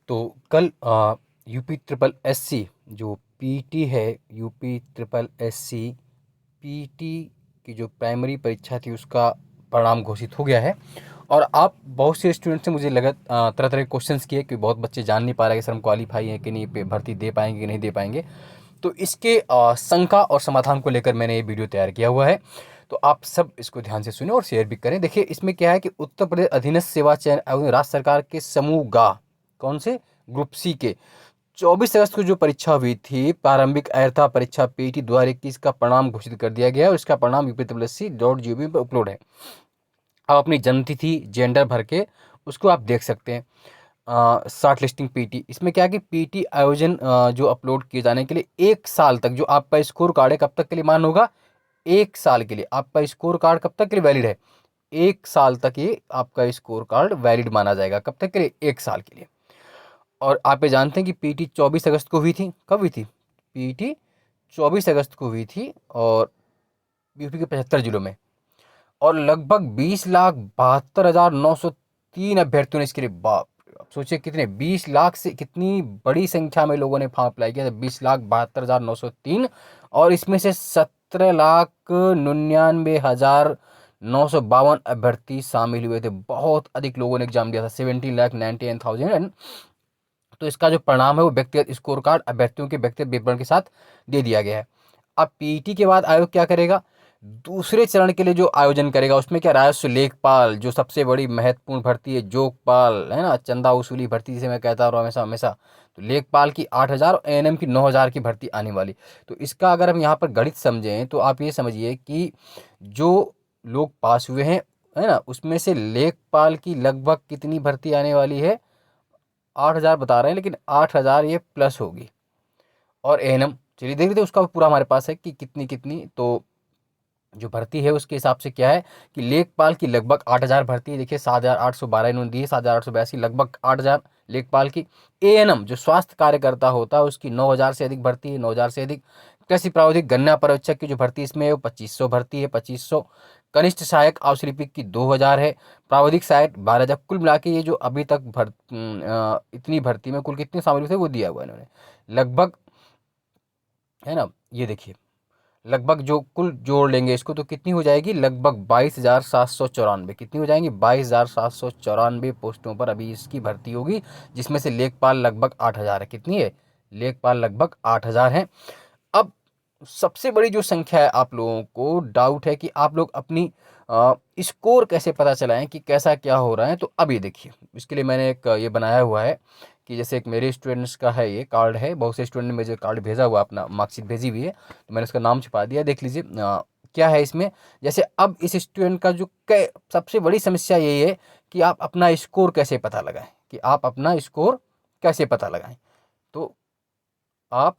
तो कल UP triple SC जो पीटी है, यूपी ट्रिपल एससी पीटी की जो प्राइमरी परीक्षा थी उसका परिणाम घोषित हो गया है। और आप बहुत से स्टूडेंट से मुझे लगा तरह तरह के क्वेश्चंस किए कि बहुत बच्चे जान नहीं पा रहे कि सर हम क्वालिफाई हैं कि नहीं, भर्ती दे पाएंगे कि नहीं दे पाएंगे। तो इसके शंका और समाधान को लेकर मैंने ये वीडियो तैयार किया हुआ है। तो आप सब इसको ध्यान से सुने और शेयर भी करें। देखिए इसमें क्या है कि उत्तर प्रदेश अधीनस्थ सेवा चयन आयोग ने राज्य सरकार के समूह गा, कौन से, ग्रुप सी के 24 अगस्त को जो परीक्षा हुई थी प्रारंभिक अर्हता परीक्षा पीटी 2021 का परिणाम घोषित कर दिया गया है और इसका परिणाम यूपीट्रिपलएससी.gov पर अपलोड है। आप अपनी जन्मतिथि जेंडर भर के उसको आप देख सकते हैं। शॉर्ट लिस्टिंग पीटी, इसमें क्या है कि पीटी आयोजन जो अपलोड किए जाने के लिए 1 साल तक जो आपका स्कोर कार्ड है कब तक के लिए मान होगा, 1 साल के लिए आपका स्कोर कार्ड कब तक के लिए वैलिड है, 1 साल तक ये आपका स्कोर कार्ड वैलिड माना जाएगा। कब तक के लिए, 1 साल के लिए। और आप ये जानते हैं कि पीटी 24 अगस्त को हुई थी। कब हुई थी, पीटी 24 अगस्त को हुई थी और यूपी के 75 जिलों में। और लगभग 20,72,903 अभ्यर्थियों ने इसके लिए, बाप रे बाप, सोचिए कितने, 20 लाख से कितनी बड़ी संख्या में लोगों ने फॉर्म अप्लाई किया था, 20,72,903। और इसमें से 17,99,952 अभ्यर्थी शामिल हुए थे। बहुत अधिक लोगों ने एग्जाम दिया था, 17,99,000। तो इसका जो परिणाम है वो व्यक्तिगत स्कोर कार्ड अभ्यर्थियों के व्यक्तिगत विवरण के साथ दे दिया गया है। अब पीटी के बाद आयोग क्या करेगा, दूसरे चरण के लिए जो आयोजन करेगा उसमें क्या, राजस्व लेखपाल जो सबसे बड़ी महत्वपूर्ण भर्ती है, जोगपाल है ना, चंदा वसूली भर्ती जिसे मैं कहता हूँ हमेशा हमेशा, तो लेखपाल की 8,000 और एएनएम की 9,000 की भर्ती आने वाली। तो इसका अगर हम यहाँ पर गणित समझें तो आप ये समझिए कि जो लोग पास हुए हैं है ना, उसमें से लेखपाल की लगभग कितनी भर्ती आने वाली है, 8,000 बता रहे हैं, लेकिन 8,000 ये प्लस होगी। और एएनएम चलिए देख लेते हैं उसका पूरा हमारे पास है कि कितनी कितनी। तो जो भर्ती है उसके हिसाब से क्या है कि लेखपाल की लगभग 8,000 भर्ती है। देखिए 7,812 इन्होंने दी है, 7,882, लगभग 8,000 लेखपाल की। एएनएम जो स्वास्थ्य कार्यकर्ता होता है उसकी 9,000 से अधिक भर्ती है, 9,000 से अधिक। कृषि प्रावधिक गन्ना पर्यवेक्षक की जो भर्ती इसमें है वो 2,500 भर्ती है, 2,500। कनिष्ठ सहायक आवश्यक की 2,000 है, प्रावधिक सहायक 12,000। कुल मिला के ये जो अभी तक इतनी भर्ती में कुल कितने शामिल थे वो दिया हुआ है इन्होंने, लगभग, है ना। ये देखिए लगभग जो कुल जोड़ लेंगे इसको तो कितनी हो जाएगी, लगभग 22,794। कितनी हो जाएंगी, 22,794 पोस्टों पर अभी इसकी भर्ती होगी, जिसमें से लेखपाल लगभग 8,000 है। कितनी है, लेखपाल लगभग 8,000 है। अब सबसे बड़ी जो संख्या है, आप लोगों को डाउट है कि आप लोग अपनी स्कोर कैसे पता चलाएं कि कैसा क्या हो रहा है। तो अब ये देखिए इसके लिए मैंने एक ये बनाया हुआ है कि जैसे एक मेरे स्टूडेंट्स का है, ये कार्ड है, बहुत से स्टूडेंट ने मुझे कार्ड भेजा हुआ, अपना मार्कशीट भेजी हुई है, तो मैंने उसका नाम छुपा दिया। देख लीजिए क्या है इसमें। जैसे अब इस स्टूडेंट का जो सबसे बड़ी समस्या यही है कि आप अपना स्कोर कैसे पता लगाएं, कि आप अपना स्कोर कैसे पता लगाएं। तो आप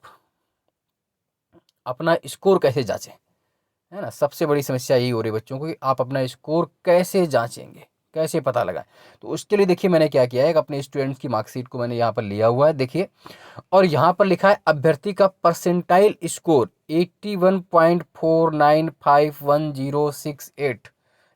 अपना स्कोर कैसे जांचें, है ना, सबसे बड़ी समस्या यही हो रही है बच्चों को कि आप अपना स्कोर कैसे जांचेंगे, कैसे पता लगाएं। तो उसके लिए देखिए मैंने क्या किया है, अपने स्टूडेंट्स की मार्कशीट को मैंने यहाँ पर लिया हुआ है, देखिए। और यहाँ पर लिखा है अभ्यर्थी का परसेंटाइल स्कोर 81.49511068।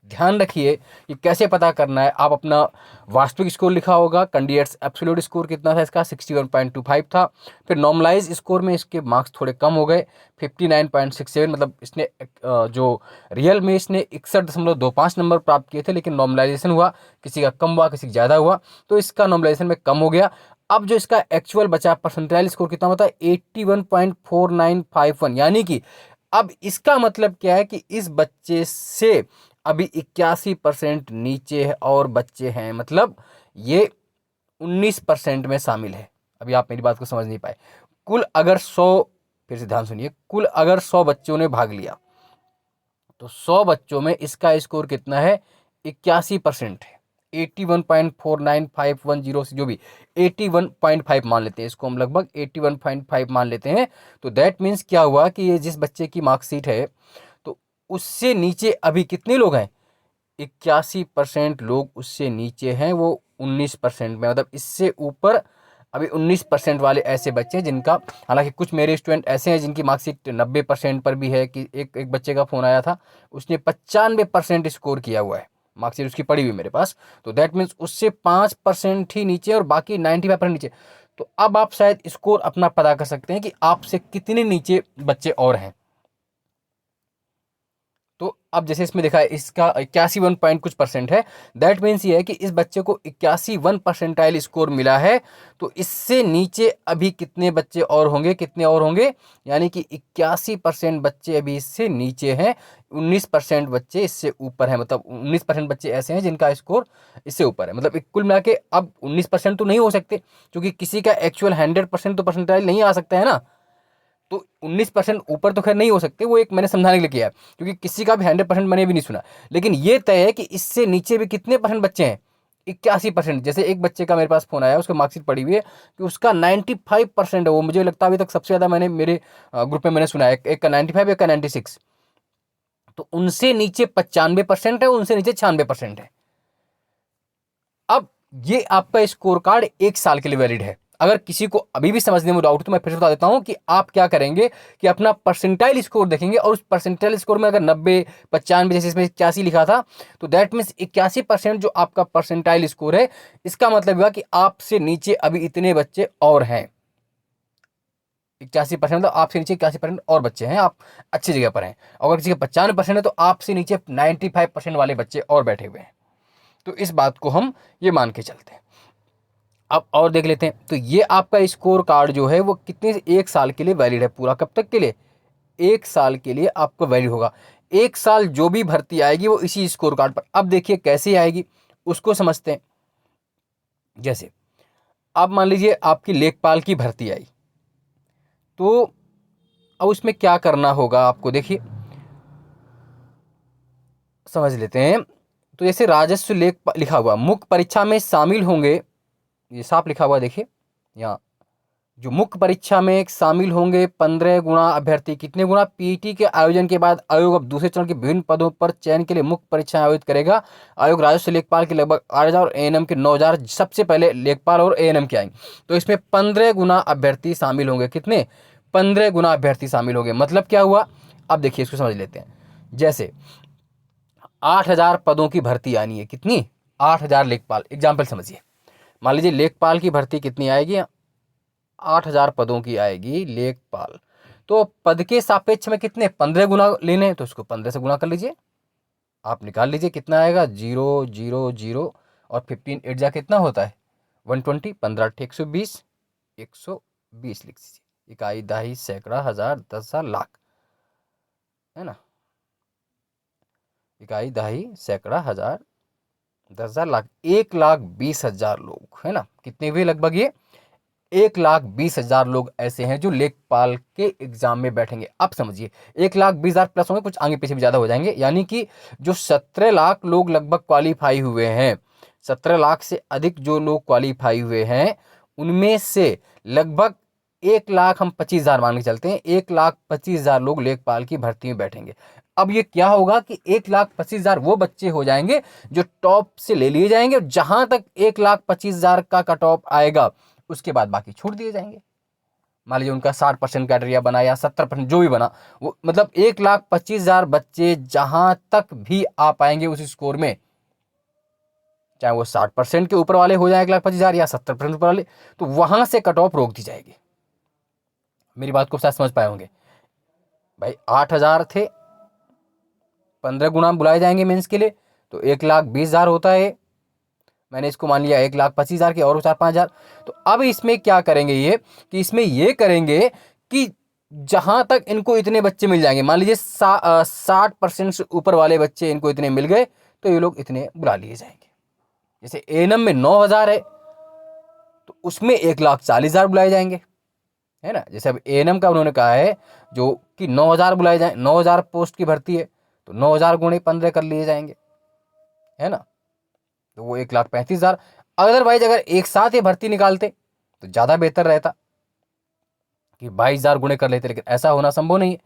ध्यान रखिए कि कैसे पता करना है। आप अपना वास्तविक स्कोर लिखा होगा, कैंडिडेट्स एब्सोल्यूट स्कोर कितना था इसका, 61.25 था। फिर नॉर्मलाइज स्कोर में इसके मार्क्स थोड़े कम हो गए, 59.67, मतलब इसने जो रियल में इसने 61.25 नंबर प्राप्त किए थे, लेकिन नॉर्मलाइजेशन हुआ, किसी का कम हुआ किसी का ज़्यादा हुआ, तो इसका नॉर्मलाइजेशन में कम हो गया। अब जो इसका एक्चुअल बचा परसेंटाइल स्कोर कितना होता है, 81.4951, यानी कि अब इसका मतलब क्या है कि इस बच्चे से अभी 81% नीचे है और बच्चे हैं, मतलब ये 19% में शामिल है। अभी आप मेरी बात को समझ नहीं पाए। कुल अगर 100, फिर से ध्यान सुनिए, कुल अगर 100 बच्चों ने भाग लिया तो 100 बच्चों में इसका स्कोर कितना है, 81% है। 81.495110 से जो भी 81.5 मान लेते हैं इसको, हम लगभग 81.5 मान लेते हैं। तो दैट मीन्स क्या हुआ कि ये जिस बच्चे की मार्कशीट है तो उससे नीचे अभी कितने लोग हैं, 81% लोग उससे नीचे हैं, वो 19% में, मतलब इससे ऊपर अभी 19% वाले ऐसे बच्चे हैं जिनका, हालांकि कुछ मेरे स्टूडेंट ऐसे हैं जिनकी मार्कशीट 90% पर भी है। कि एक बच्चे का फ़ोन आया था, उसने 95% स्कोर किया हुआ है, मार्कशीट उसकी पड़ी हुई मेरे पास, तो दैट मीन्स उससे 5% ही नीचे और बाकी 95% नीचे। तो अब आप शायद स्कोर अपना पता कर सकते हैं कि आपसे कितने नीचे बच्चे और हैं। तो अब जैसे इसमें देखा है इसका 81 पॉइंट कुछ % है, दैट मीन्स ये है कि इस बच्चे को 81 परसेंटाइल स्कोर मिला है। तो इससे नीचे अभी कितने बच्चे और होंगे, कितने और होंगे, यानी कि 81% बच्चे अभी इससे नीचे हैं, 19% बच्चे इससे ऊपर हैं, मतलब 19% बच्चे ऐसे हैं जिनका स्कोर इससे ऊपर है। मतलब कुल मिला के अब 19% तो नहीं हो सकते, क्योंकि किसी का एक्चुअल 100% तो परसेंटाइल नहीं आ सकता है ना। तो 19% ऊपर तो खैर नहीं हो सकते, वो एक मैंने समझाने के लिए किया है, क्योंकि किसी का भी 100% मैंने भी नहीं सुना। लेकिन ये तय है कि इससे नीचे भी कितने % बच्चे हैं, 81%। जैसे एक बच्चे का मेरे पास फोन आया, उसकी मार्कशीट पड़ी हुई है कि उसका 95% है, वो मुझे लगता है अभी तक सबसे ज़्यादा मैंने मेरे ग्रुप में मैंने सुना है, एक का 95, एक का 96। तो उनसे नीचे 95% है, उनसे नीचे 96% है। अब ये आपका स्कोर कार्ड 1 साल के लिए वैलिड है। अगर किसी को अभी भी समझने में डाउट तो मैं फिर से बता देता हूं कि आप क्या करेंगे कि अपना परसेंटाइल स्कोर देखेंगे, और उस परसेंटाइल स्कोर में अगर 90, 95, जैसे इसमें 81 लिखा था, तो दैट मीन्स 81% जो आपका परसेंटाइल स्कोर है, इसका मतलब हुआ कि आपसे नीचे अभी इतने बच्चे और हैं। 81% मतलब आपसे नीचे 81% और बच्चे हैं, आप अच्छी जगह पर हैं। अगर किसी का 95% है तो आपसे नीचे 95% वाले बच्चे और बैठे हुए हैं। तो इस बात को हम ये मान के चलते हैं। अब और देख लेते हैं, तो ये आपका स्कोर कार्ड जो है वो कितने 1 साल के लिए वैलिड है, पूरा कब तक के लिए, 1 साल के लिए आपको वैलिड होगा। 1 साल जो भी भर्ती आएगी वो इसी स्कोर कार्ड पर। अब देखिए कैसे आएगी उसको समझते हैं। जैसे अब मान लीजिए आपकी लेखपाल की भर्ती आई, तो अब उसमें क्या करना होगा आपको, देखिए समझ लेते हैं। तो जैसे राजस्व लेख लिखा हुआ, मुख्य परीक्षा में शामिल होंगे, ये साफ लिखा हुआ देखिए यहाँ, जो मुख्य परीक्षा में शामिल होंगे 15 गुना अभ्यर्थी, कितने गुना, पीटी के आयोजन के बाद आयोग अब दूसरे चरण के विभिन्न पदों पर चयन के लिए मुख्य परीक्षाएं आयोजित करेगा। आयोग राजस्व लेखपाल के लगभग 8,000 और एएनएम के 9,000, सबसे पहले लेखपाल और एएनएम के आएंगे। तो इसमें 15 गुना अभ्यर्थी शामिल होंगे, कितने, 15 गुना अभ्यर्थी शामिल होंगे। मतलब क्या हुआ, अब देखिए इसको समझ लेते हैं। जैसे 8,000 पदों की भर्ती आनी है, कितनी, 8,000 लेखपाल, एग्जाम्पल समझिए। मान लीजिए लेखपाल की भर्ती कितनी आएगी, 8,000 पदों की आएगी लेखपाल। तो पद के सापेक्ष में कितने, 15 गुना लेने हैं, तो इसको 15 से गुना कर लीजिए, आप निकाल लीजिए कितना आएगा, 0 0 0, और 15 8 जा कितना होता है 120, 15 8 120, 120 लिख दीजिए। इकाई, दहाई, सैकड़ा, हजार, 10,000, लाख, है ना। इकाई, दहाई, सैकड़ा, हजार, 10,000, लाख, 1,20,000 लोग, है ना। कितने हुए लगभग ये, 1,20,000 लोग ऐसे हैं जो लेखपाल के एग्जाम में बैठेंगे। अब समझिए 1,20,000 प्लस होंगे, कुछ आगे पीछे भी ज्यादा हो जाएंगे, यानी कि जो 17 लाख लोग लगभग क्वालिफाई हुए हैं, 17 लाख से अधिक जो लोग क्वालिफाई हुए हैं, उनमें से लगभग 1,25,000 मान के चलते हैं, 1,25,000 लोग लेखपाल की भर्ती में बैठेंगे। अब ये क्या होगा कि 1,25,000 वो बच्चे हो जाएंगे जो टॉप से ले लिए जाएंगे, और जहां तक 1,25,000 का कट ऑफ आएगा उसके बाद बाकी छूट दिए जाएंगे। मान लीजिए उनका 60% क्राइटेरिया बना या 70%, जो भी बना, वो मतलब 1,25,000 बच्चे जहां तक भी आ पाएंगे उस स्कोर में, चाहे वो 60% के ऊपर वाले हो जाए 1,25,000 या 70% ऊपर वाले, तो वहां से कट ऑफ रोक दी जाएगी। मेरी बात को शायद समझ पाए होंगे भाई। 8,000 थे, 15 गुना बुलाए जाएंगे मेंस के लिए, तो 1,20,000 होता है। मैंने इसको मान लिया 1,25,000 के, और 4-5,000। तो अब इसमें क्या करेंगे ये, कि इसमें ये करेंगे कि जहां तक इनको इतने बच्चे मिल जाएंगे, मान लीजिए 60% से ऊपर वाले बच्चे इनको इतने मिल गए, तो ये लोग इतने बुला लिए जाएंगे। जैसे एएनएम में 9,000 है, तो उसमें 1,40,000 बुलाए जाएंगे, है ना। जैसे अब एएनएम का उन्होंने कहा है जो कि 9,000 बुलाए जाए, 9,000 पोस्ट की भर्ती है, तो 9,000 गुणे 15 कर लिए जाएंगे, है ना। तो वो 1,35,000। अदरवाइज अगर एक साथ ये भर्ती निकालते तो ज़्यादा बेहतर रहता कि 22,000 गुणे कर लेते, लेकिन ऐसा होना संभव नहीं है।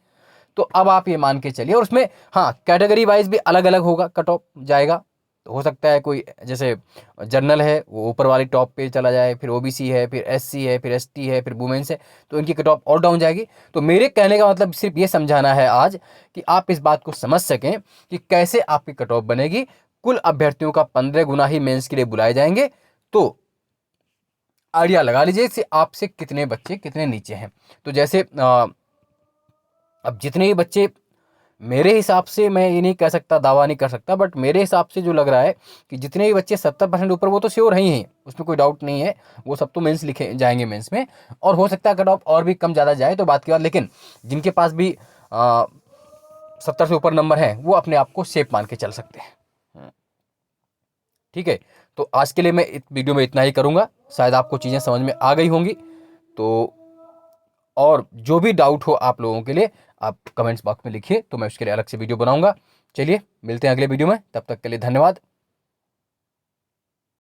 तो अब आप ये मान के चलिए, और उसमें हाँ कैटेगरी वाइज भी अलग अलग होगा, कट ऑफ जाएगा। तो हो सकता है कोई जैसे जनरल है वो ऊपर वाली टॉप पे चला जाए, फिर ओबीसी है, फिर एससी है, फिर एसटी है, फिर वुमेन्स है, तो इनकी कट ऑफ और डाउन जाएगी। तो मेरे कहने का मतलब सिर्फ ये समझाना है आज कि आप इस बात को समझ सकें कि कैसे आपकी कट ऑफ बनेगी। कुल अभ्यर्थियों का 15 गुना ही मेंस के लिए बुलाए जाएंगे। तो आइडिया लगा लीजिए कि आपसे कितने बच्चे कितने नीचे हैं। तो जैसे अब जितने ही बच्चे, मेरे हिसाब से, मैं ये नहीं कह सकता, दावा नहीं कर सकता, बट मेरे हिसाब से जो लग रहा है कि जितने भी बच्चे 70% ऊपर, वो तो श्योर है ही हैं, उसमें कोई डाउट नहीं है, वो सब तो मेंस लिखे जाएंगे मेंस में। और हो सकता है कट ऑफ और भी कम ज़्यादा जाए तो बात की बात, लेकिन जिनके पास भी 70 से ऊपर नंबर है वो अपने आप को सेफ मान के चल सकते हैं। ठीक है, तो आज के लिए मैं इस वीडियो में इतना ही करूँगा। शायद आपको चीज़ें समझ में आ गई होंगी। तो और जो भी डाउट हो आप लोगों के लिए, आप कमेंट्स बॉक्स में लिखिए, तो मैं उसके लिए अलग से वीडियो बनाऊंगा। चलिए मिलते हैं अगले वीडियो में, तब तक के लिए धन्यवाद।